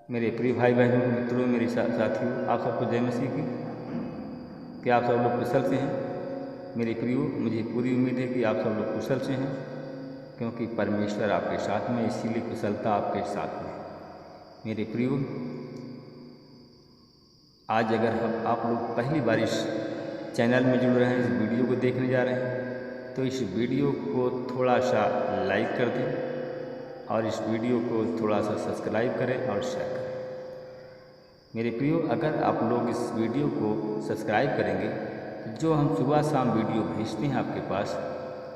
मेरे प्रिय भाई बहनों, मित्रों, मेरे साथियों, आप सबको जय मसीह की। क्या आप सब लोग कुशल से हैं? मेरे प्रियो, मुझे पूरी उम्मीद है कि आप सब लोग कुशल से हैं, क्योंकि परमेश्वर आपके साथ में, इसीलिए कुशलता आपके साथ में है। मेरे प्रियो, आज अगर आप लोग पहली बार इस चैनल में जुड़ रहे हैं, इस वीडियो को देखने जा रहे हैं, तो इस वीडियो को थोड़ा सा लाइक कर दें और इस वीडियो को थोड़ा सा सब्सक्राइब करें और शेयर करें। मेरे प्रियो, अगर आप लोग इस वीडियो को सब्सक्राइब करेंगे तो जो हम सुबह शाम वीडियो भेजते हैं आपके पास,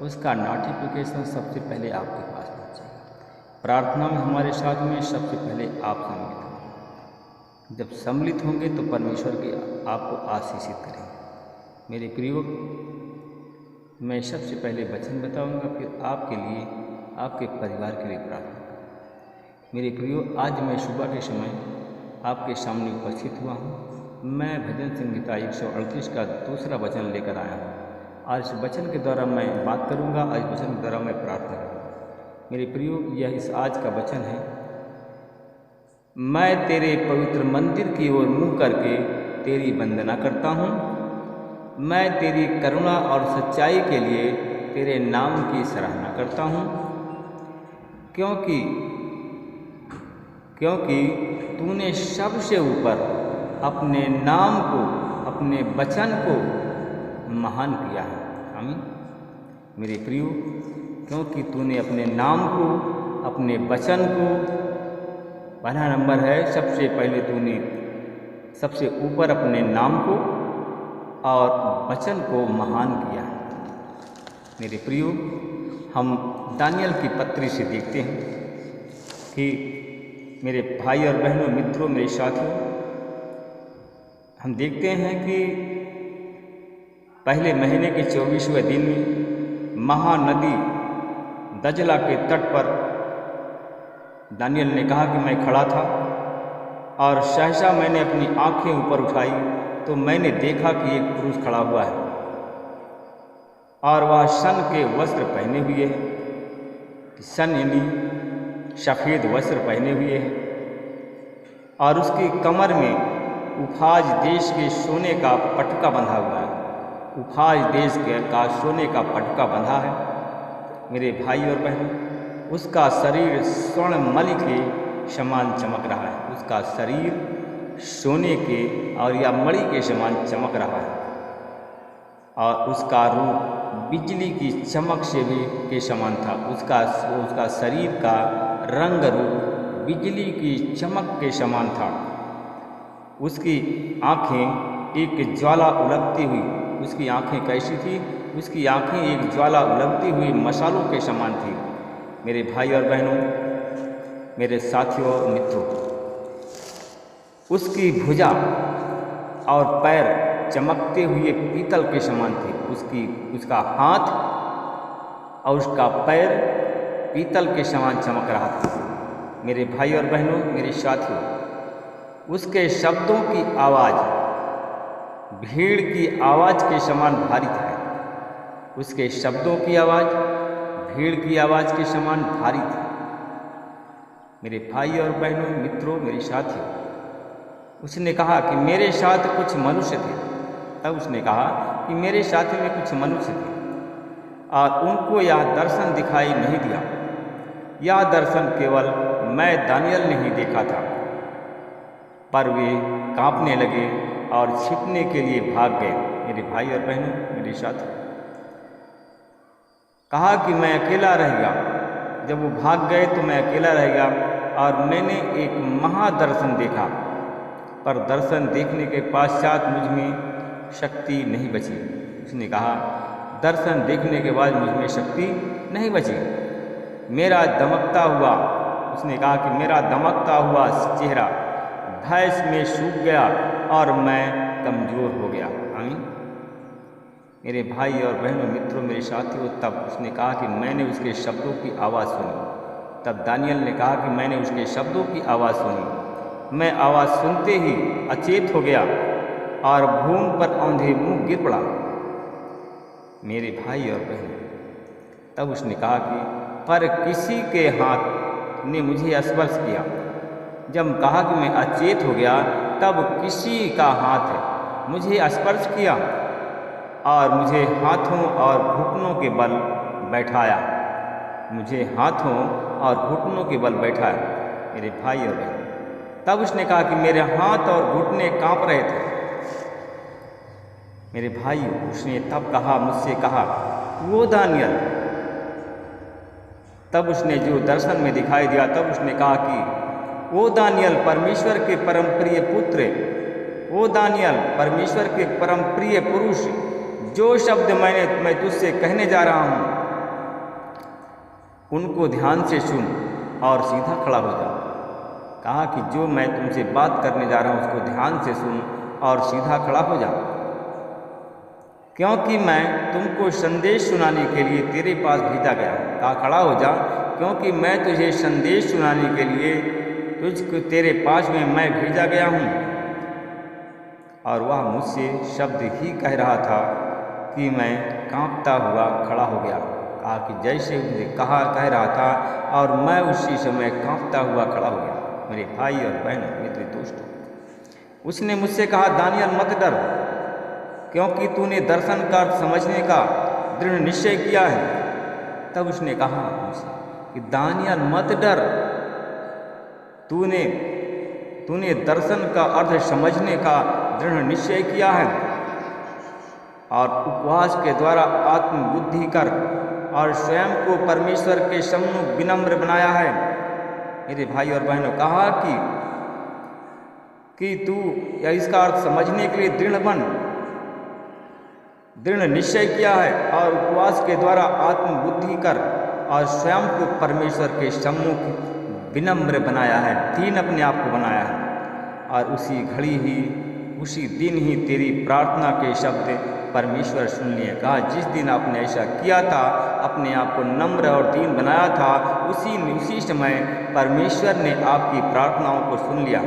उसका नोटिफिकेशन सबसे पहले आपके पास पहुँचेगा। प्रार्थना में हमारे साथ में सबसे पहले आप सम्मिलित होंगे। जब सम्मिलित होंगे तो परमेश्वर के आपको आशीषित करेंगे। मेरे प्रियो, मैं सबसे पहले वचन बताऊंगा, फिर आपके लिए, आपके परिवार के लिए प्रार्थना करूँगा। मेरे प्रियो, आज मैं सुबह के समय आपके सामने उपस्थित हुआ हूँ। मैं भजन संहिता 138 का दूसरा वचन लेकर आया हूँ और इस वचन के द्वारा मैं बात करूँगा और इस वचन के द्वारा मैं प्रार्थना करूँगा। मेरे प्रियो, यह इस आज का वचन है। मैं तेरे पवित्र मंदिर की ओर मुँह करके तेरी वंदना करता हूँ। मैं तेरी करुणा और सच्चाई के लिए तेरे नाम की सराहना करता हूँ, क्योंकि तूने सबसे ऊपर अपने नाम को, अपने वचन को महान किया है। आमीन। मेरे प्रियो, क्योंकि तूने अपने नाम को, अपने वचन को, पहला नंबर है, सबसे पहले तूने सबसे ऊपर अपने नाम को और वचन को महान किया है। मेरे प्रियो, हम दानियल की पत्री से देखते हैं कि मेरे भाई और बहनों, मित्रों, मेरे साथियों, हम देखते हैं कि पहले महीने के 24वें दिन में महानदी दजला के तट पर दानियल ने कहा कि मैं खड़ा था और सहसा मैंने अपनी आंखें ऊपर उठाई तो मैंने देखा कि एक पुरुष खड़ा हुआ है और वह सन के वस्त्र पहने हुए है। सन यानी सफ़ेद वस्त्र पहने हुए हैं और उसकी कमर में उफाज देश के सोने का पटका बंधा हुआ है। उफाज देश का सोने का पटका बंधा है। मेरे भाई और बहन, उसका शरीर स्वर्ण मणि के समान चमक रहा है। उसका शरीर सोने के और या मणि के समान चमक रहा है और उसका रूप बिजली की चमक से भी के समान था। उसका शरीर का रंग रूप बिजली की चमक के समान था। उसकी आँखें एक ज्वाला उलगती हुई, उसकी आँखें कैसी थी? उसकी आँखें एक ज्वाला उलगती हुई मशालों के समान थी। मेरे भाई और बहनों, मेरे साथियों और मित्रों, उसकी भुजा और पैर चमकते हुए पीतल के समान थे। उसका हाथ और उसका पैर पीतल के समान चमक रहा था। मेरे भाई और बहनों, मेरे साथियों, उसके शब्दों की आवाज़ भीड़ की आवाज़ के समान भारी है। उसके शब्दों की आवाज़ भीड़ की आवाज़ के समान भारी थी। मेरे भाई और बहनों, मित्रों, मेरे साथियों, उसने कहा कि मेरे साथ कुछ मनुष्य थे। तब उसने कहा कि मेरे साथ में कुछ मनुष्य थे और उनको यह दर्शन दिखाई नहीं दिया। यह दर्शन केवल मैं दानियल ने ही देखा था, पर वे कांपने लगे और छिपने के लिए भाग गए। मेरे भाई और बहनों, मेरे साथ कहा कि मैं अकेला रह गया। जब वो भाग गए तो मैं अकेला रह गया और मैंने एक महादर्शन देखा, पर दर्शन देखने के पश्चात मुझ में शक्ति नहीं बची। उसने कहा, दर्शन देखने के बाद मुझ में शक्ति नहीं बची। मेरा दमकता हुआ, उसने कहा कि मेरा दमकता हुआ चेहरा भय में सूख गया और मैं कमज़ोर हो गया। आमीन। मेरे भाई और बहनों, मित्रों, मेरे साथियों, तब उसने कहा कि मैंने उसके शब्दों की आवाज़ सुनी। तब दानियल ने कहा कि मैंने उसके शब्दों की आवाज़ सुनी। मैं आवाज़ सुनते ही अचेत हो गया और भूमि पर औंधे मुँह गिर पड़ा। मेरे भाई और बहन, तब उसने कहा कि पर किसी के हाथ ने मुझे स्पर्श किया जब कहा कि मैं अचेत हो गया, तब किसी का हाथ मुझे स्पर्श किया और मुझे हाथों और घुटनों के बल बैठाया। मुझे हाथों और घुटनों के बल बैठाया। मेरे भाई और बहन, तब उसने कहा कि मेरे हाथ और घुटने कांप रहे थे। मेरे भाई, उसने तब कहा, मुझसे कहा, वो दानियल, तब उसने जो दर्शन में दिखाई दिया, तब उसने कहा कि वो दानियल परमेश्वर के परम प्रिय पुत्र, वो दानियल परमेश्वर के परम प्रिय पुरुष, जो शब्द मैं तुझसे कहने जा रहा हूँ उनको ध्यान से सुन और सीधा खड़ा हो जा। कहा कि जो मैं तुमसे बात करने जा रहा हूँ उसको ध्यान से सुन और सीधा खड़ा हो जा, क्योंकि मैं तुमको संदेश सुनाने के लिए तेरे पास भेजा गया हूँ। कहा खड़ा हो जा, क्योंकि मैं तुझे संदेश सुनाने के लिए तुझको तेरे पास में मैं भेजा गया हूँ। और वह मुझसे शब्द ही कह रहा था कि मैं कांपता हुआ खड़ा हो गया। कहा कि जैसे मुझे कह रहा था और मैं उसी समय कांपता हुआ खड़ा हो गया। मेरे भाई और बहन, मित्र, दोस्तों, उसने मुझसे कहा, दानियल मत डर, क्योंकि तूने दर्शन का अर्थ समझने का दृढ़ निश्चय किया है। तब उसने कहा मुझसे कि दानियल मत डर, तूने दर्शन का अर्थ समझने का दृढ़ निश्चय किया है और उपवास के द्वारा आत्मबुद्धि कर और स्वयं को परमेश्वर के सम्मुख विनम्र बनाया है। मेरे भाई और बहनों, कहा कि तू या इसका अर्थ समझने के लिए दृढ़ निश्चय किया है और उपवास के द्वारा आत्मबुद्धि कर और स्वयं को परमेश्वर के सम्मुख विनम्र बनाया है। 3 अपने आप को बनाया है। और उसी दिन ही तेरी प्रार्थना के शब्द परमेश्वर सुन लिए। कहा जिस दिन आपने ऐसा किया था, अपने आप को नम्र और दीन बनाया था, उसी समय परमेश्वर ने आपकी प्रार्थनाओं को सुन लिया।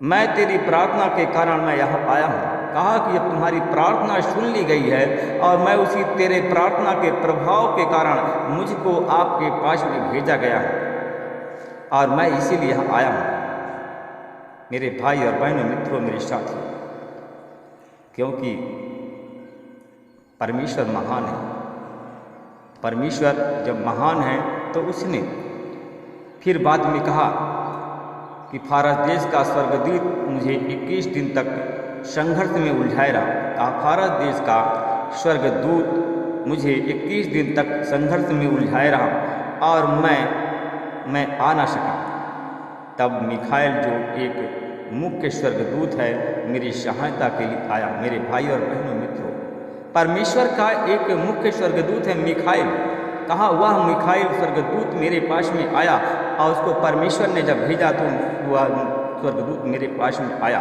मैं तेरी प्रार्थना के कारण मैं यहाँ आया हूँ। कहा कि अब तुम्हारी प्रार्थना सुन ली गई है और मैं उसी तेरे प्रार्थना के प्रभाव के कारण मुझको आपके पास में भेजा गया है और मैं इसीलिए यहाँ आया हूँ। मेरे भाई और बहनों, मित्रों, मेरे साथी, क्योंकि परमेश्वर महान है। परमेश्वर जब महान है तो उसने फिर बाद में कहा कि फारस देश का स्वर्गदूत मुझे 21 दिन तक संघर्ष में उलझाए रहा। कहा फारस देश का स्वर्गदूत मुझे 21 दिन तक संघर्ष में उलझाए रहा और मैं आ ना सका। तब मिखाएल, जो एक मुख्य स्वर्गदूत है, मेरी सहायता के लिए आया। मेरे भाई और बहनों, मित्रों, परमेश्वर का एक मुख्य स्वर्गदूत है मिखाएल। कहा वह मिखाएल स्वर्गदूत मेरे पास में आया और उसको परमेश्वर ने जब भेजा तो वह स्वर्गदूत मेरे पास में आया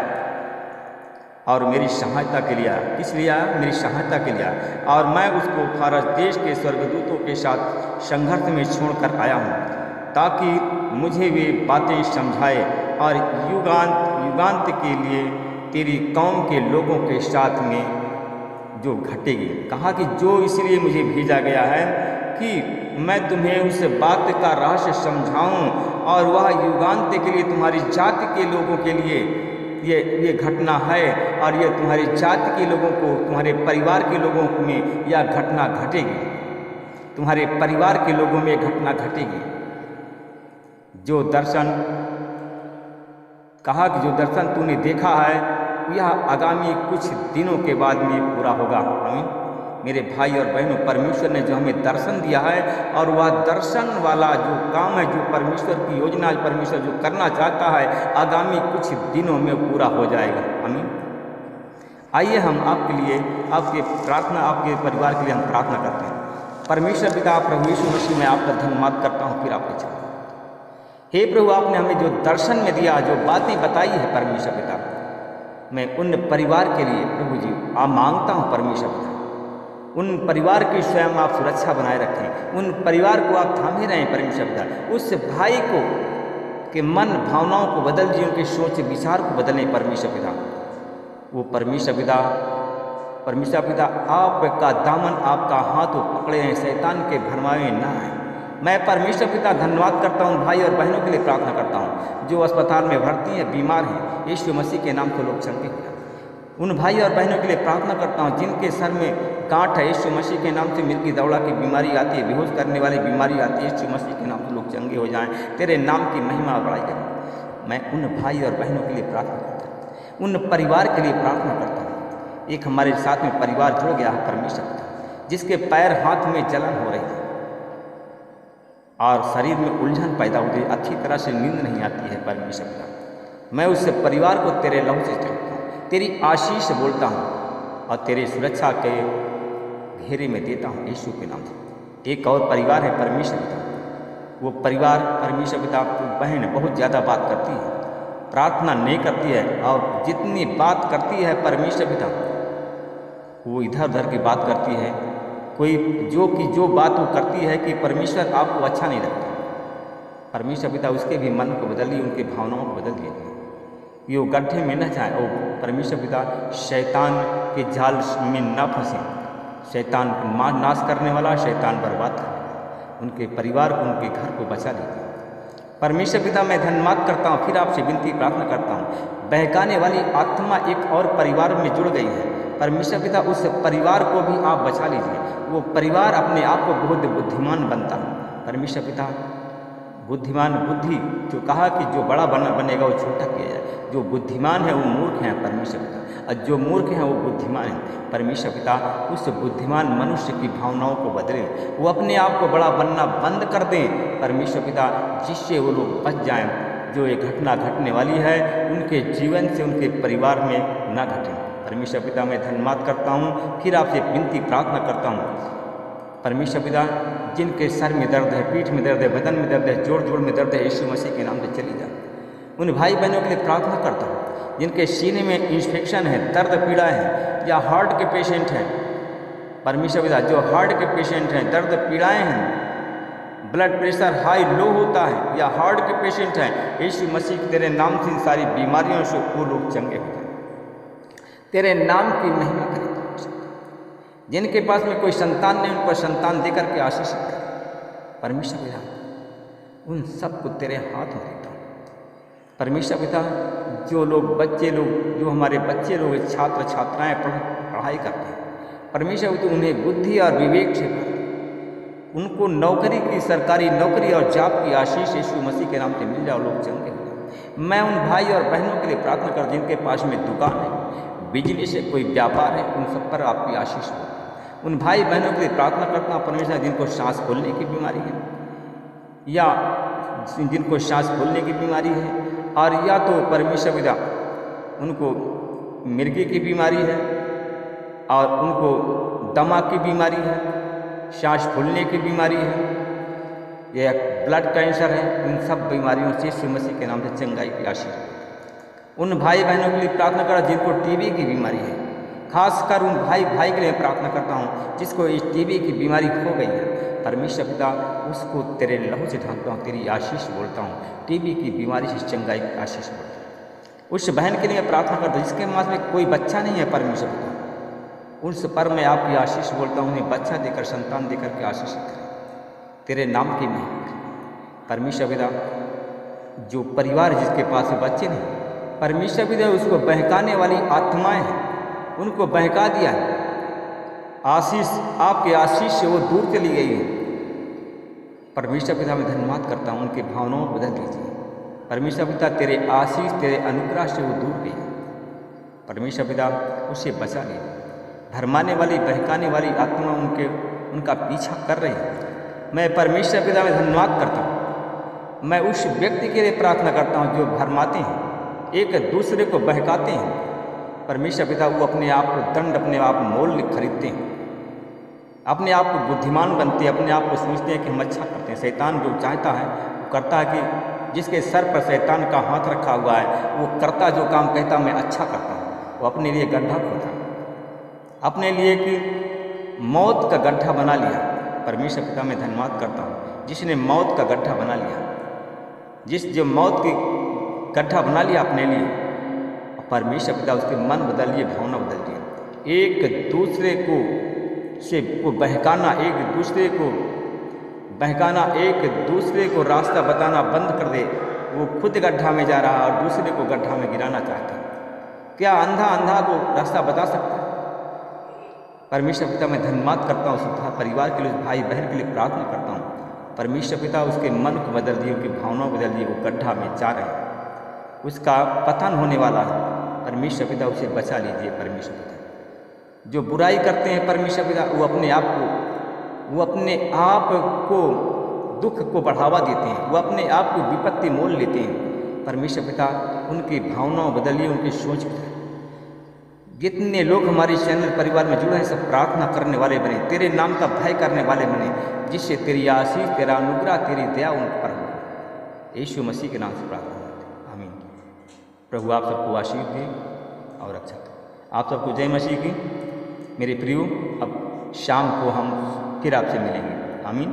और मेरी सहायता के लिए आया। किस लिए आया? मेरी सहायता के लिए आया। और मैं उसको फारस देश के स्वर्गदूतों के साथ संघर्ष में छोड़कर आया हूँ, ताकि मुझे वे बातें समझाए और युगांत के लिए तेरी कौम के लोगों के साथ में जो घटेगी। कहा कि जो इसलिए मुझे भेजा गया है कि मैं तुम्हें उस बात का रहस्य समझाऊं और वह युगांत के लिए तुम्हारी जाति के लोगों के लिए ये घटना है और ये तुम्हारी जाति के लोगों को, तुम्हारे परिवार के लोगों में यह घटना घटेगी। तुम्हारे परिवार के लोगों में घटना घटेगी। जो दर्शन, कहा कि जो दर्शन तूने देखा है यह आगामी कुछ दिनों के बाद में पूरा होगा। आमीन। मेरे भाई और बहनों, परमेश्वर ने जो हमें दर्शन दिया है और वह दर्शन वाला जो काम है, जो परमेश्वर की योजना परमेश्वर जो करना चाहता है, आगामी कुछ दिनों में पूरा हो जाएगा। आमीन। आइए हम आपके लिए, आपके परिवार के लिए हम प्रार्थना करते हैं। परमेश्वर पिता, प्रभु यीशु मसीह, मैं आपका धन्यवाद करता हूँ। फिर आपके चरण, हे प्रभु, आपने हमें जो दर्शन में दिया, जो बातें बताई है परमेश्वर पिता, मैं उन परिवार के लिए प्रभु जी आप मांगता हूँ परमेश्वर पिता, उन परिवार की स्वयं आप सुरक्षा बनाए रखें, उन परिवार को आप थामे रहें परमेश्वर पिता। उस भाई को के मन भावनाओं को बदल दिए, उनके सोच विचार को बदलें परमेश्वर पिता। वो परमेश्वर पिता आपका दामन, आपका हाथ पकड़े हैं, शैतान के भरमावे ना आए। मैं परमेश्वर पिता धन्यवाद करता हूँ भाई और बहनों के लिए प्रार्थना करता हूँ जो अस्पताल में भर्ती हैं, बीमार हैं, यीशु मसीह के नाम से लोग चंगे हो जाए। उन भाई और बहनों के लिए प्रार्थना करता हूँ जिनके सर में गांठ है, यीशु मसीह के नाम से मिर्गी दौड़ा की बीमारी आती है, बेहोश करने वाली बीमारी आती है, यीशु मसीह के नाम से लोग चंगे हो जाएं, तेरे नाम की महिमा और बड़ाई करें। मैं उन भाई और बहनों के लिए प्रार्थना करता हूँ, उन परिवार के लिए प्रार्थना करता हूँ। एक हमारे साथ में परिवार जुड़ गया है परमेश्वर पिता, जिसके पैर हाथ में जलन हो रही है और शरीर में उलझन पैदा होती है, अच्छी तरह से नींद नहीं आती है परमेश्वर पिता। मैं उस परिवार को तेरे लहू से चलता हूँ, तेरी आशीष बोलता हूँ और तेरे सुरक्षा के घेरे में देता हूँ यीशु के नाम से। एक और परिवार है परमेश्वर पिता, वो परिवार परमेश्वर पिता की बहन बहुत ज़्यादा बात करती है, प्रार्थना नहीं करती है और जितनी बात करती है परमेश्वर पिता वो इधर उधर की बात करती है। कोई जो बात वो करती है कि परमेश्वर आपको अच्छा नहीं लगता, परमेश्वर पिता उसके भी मन को बदल दिए, उनकी भावनाओं को बदल दिए ये वो गड्ढे में न जाए और परमेश्वर पिता शैतान के जाल में न फंसे। शैतान नाश करने वाला, शैतान बर्बाद करने वाला, उनके परिवार को, उनके घर को बचा लीजिए परमेश्वर पिता। मैं धन्यवाद करता हूँ, फिर आपसे विनती प्रार्थना करता हूँ, बहकाने वाली आत्मा एक और परिवार में जुड़ गई है परमेश्वर पिता, उस परिवार को भी आप बचा लीजिए। वो परिवार अपने आप को बहुत बुद्धिमान बनता है परमेश्वर पिता। बुद्धिमान बुद्धि जो कहा कि जो बड़ा बनेगा वो छोटा किया जाए, जो बुद्धिमान है वो मूर्ख हैं परमेश्वर पिता, और जो मूर्ख हैं वो बुद्धिमान हैं परमेश्वर पिता। उस बुद्धिमान मनुष्य की भावनाओं को बदलें, वो अपने आप को बड़ा बनना बंद कर दें परमेश्वर पिता, जिससे वो लोग बच जाएं। जो ये घटना घटने वाली है उनके जीवन से, उनके परिवार में न घटे परमेश्वर पिता। मैं धन्यवाद करता हूँ, फिर आपसे विनती प्रार्थना करता हूँ परमेश्वर पिता, जिनके सर में दर्द है, पीठ में दर्द है, बदन में दर्द है, जोड़ जोड़ में दर्द है, यीशु मसीह के नाम से चली जाए। उन भाई बहनों के लिए प्रार्थना करता हूँ जिनके सीने में इन्फेक्शन है, दर्द पीड़ा है, या हार्ट के पेशेंट हैं परमेश्वर पिता, जो हार्ट के पेशेंट हैं, दर्द पीड़ाएँ हैं, ब्लड प्रेशर हाई लो होता है, या हार्ट के पेशेंट हैं, यीशु मसीह तेरे नाम से इन सारी बीमारियों से वो लोग चंगे हो जाए, तेरे नाम की महिमा करें। जिनके पास में कोई संतान नहीं, उन पर संतान देकर के आशीषित कर परमेश्वर पिता। उन सबको तेरे हाथ में देता हूँ परमेश्वर पिता। जो लोग बच्चे लोग, जो हमारे बच्चे लोग, छात्र छात्राएँ पढ़ाई करते हैं परमेश्वर पिता, उन्हें बुद्धि और विवेक से भर, उनको नौकरी की, सरकारी नौकरी और जॉब की आशीष यीशु मसीह के नाम से मिल जाओ, लोग चंगे हो जाए। मैं उन भाई और बहनों के लिए प्रार्थना कर जिनके पास में दुकान है, बिजनेस है, कोई व्यापार है, उन सब पर आपकी आशीष हो। उन भाई बहनों के लिए प्रार्थना करता हूँ परमेश्वर, जिनको सांस फूलने की बीमारी है, या जिनको सांस फूलने की बीमारी है, और या तो परमेश्वर पिता उनको मिर्गी की बीमारी है, और उनको दमा की बीमारी है, सांस फूलने की बीमारी है, या ब्लड कैंसर है, इन सब बीमारियों से यीशु मसीह के नाम से चंगाई की आशीष। उन भाई बहनों के लिए प्रार्थना करा जिनको टीबी की बीमारी है, खासकर उन भाई के लिए प्रार्थना करता हूँ जिसको इस टीबी की बीमारी हो गई है परमेश्वर पिता, उसको तेरे लहू से ढांकता हूँ, तेरी आशीष बोलता हूँ, टीबी की बीमारी से चंगाई की आशीष बोलता हूँ। उस बहन के लिए प्रार्थना करता हूँ जिसके पास में कोई बच्चा नहीं है परमेश्वर पिता, उस पर मैं आपकी आशीष बोलता हूँ, उन्हें बच्चा देकर, संतान देकर के आशीष करें, तेरे नाम की महिमा परमेश्वर पिता। जो परिवार जिसके पास बच्चे नहीं परमेश्वर पिता, उसको बहकाने वाली आत्माएं हैं, उनको बहका दिया है, आशीष आपके आशीष से वो दूर चली गई है परमेश्वर पिता। मैं धन्यवाद करता हूँ, उनके भावनाओं को बदल दीजिए परमेश्वर पिता, तेरे आशीष, तेरे अनुग्रह से वो दूर गई परमेश्वर पिता, उसे बचा ले। भरमाने वाली, बहकाने वाली आत्मा उनका पीछा कर रही है। मैं परमेश्वर पिता में धन्यवाद करता हूँ। मैं उस व्यक्ति के लिए प्रार्थना करता हूँ जो भरमाते हैं, एक दूसरे को बहकाते हैं परमेश्वर पिता, वो अपने आप को दंड, अपने आप मोल खरीदते हैं, अपने आप को बुद्धिमान बनते हैं, अपने आप को समझते हैं कि हम अच्छा करते हैं। शैतान जो चाहता है वो करता है कि जिसके सर पर शैतान का हाथ रखा हुआ है वो करता जो काम कहता मैं अच्छा करता हूँ, वो अपने लिए गड्ढा खोदा, अपने लिए कि मौत का गड्ढा बना लिया परमेश्वर पिता। मैं धन्यवाद करता हूँ जिसने मौत का गड्ढा बना लिया, जो मौत की गड्ढा बना लिया अपने लिए परमेश्वर पिता, उसके मन बदल लिए, भावना बदल लिए, एक दूसरे को से को बहकाना, एक दूसरे को बहकाना, एक दूसरे को रास्ता बताना बंद कर दे। वो खुद गड्ढा में जा रहा है और दूसरे को गड्ढा में गिराना चाहता है। क्या अंधा अंधा को रास्ता बता सकता है? परमेश्वर पिता, मैं धन्यवाद करता हूँ उस परिवार के लिए, उस भाई बहन के लिए प्रार्थना करता हूँ। परमेश्वर पिता, उसके मन को बदल दिए, उनकी भावनाओं को बदल दिए। वो गड्ढा में जा रहे हैं, उसका पतन होने वाला है। परमेश्वर पिता, उसे बचा लीजिए। परमेश्वर पिता, जो बुराई करते हैं परमेश्वर पिता, वो अपने आप को दुख को बढ़ावा देते हैं, वो अपने आप को विपत्ति मोल लेते हैं। परमेश्वर पिता, उनकी भावनाओं बदलिए, उनकी सोच बदलिए। जितने लोग हमारे चैनल परिवार में जुड़े हैं, सब प्रार्थना करने वाले बने, तेरे नाम का भय करने वाले बने, जिससे तेरी आशीष, तेरा अनुग्रह, तेरी दया उन पर हो। यीशु मसीह के नाम से प्रार्थना करते हैं, आमीन। प्रभु आप सबको आशीष दे और अच्छा करें। आप सबको जय मसीह की। मेरे प्रियो, अब शाम को हम फिर आपसे मिलेंगे। आमीन।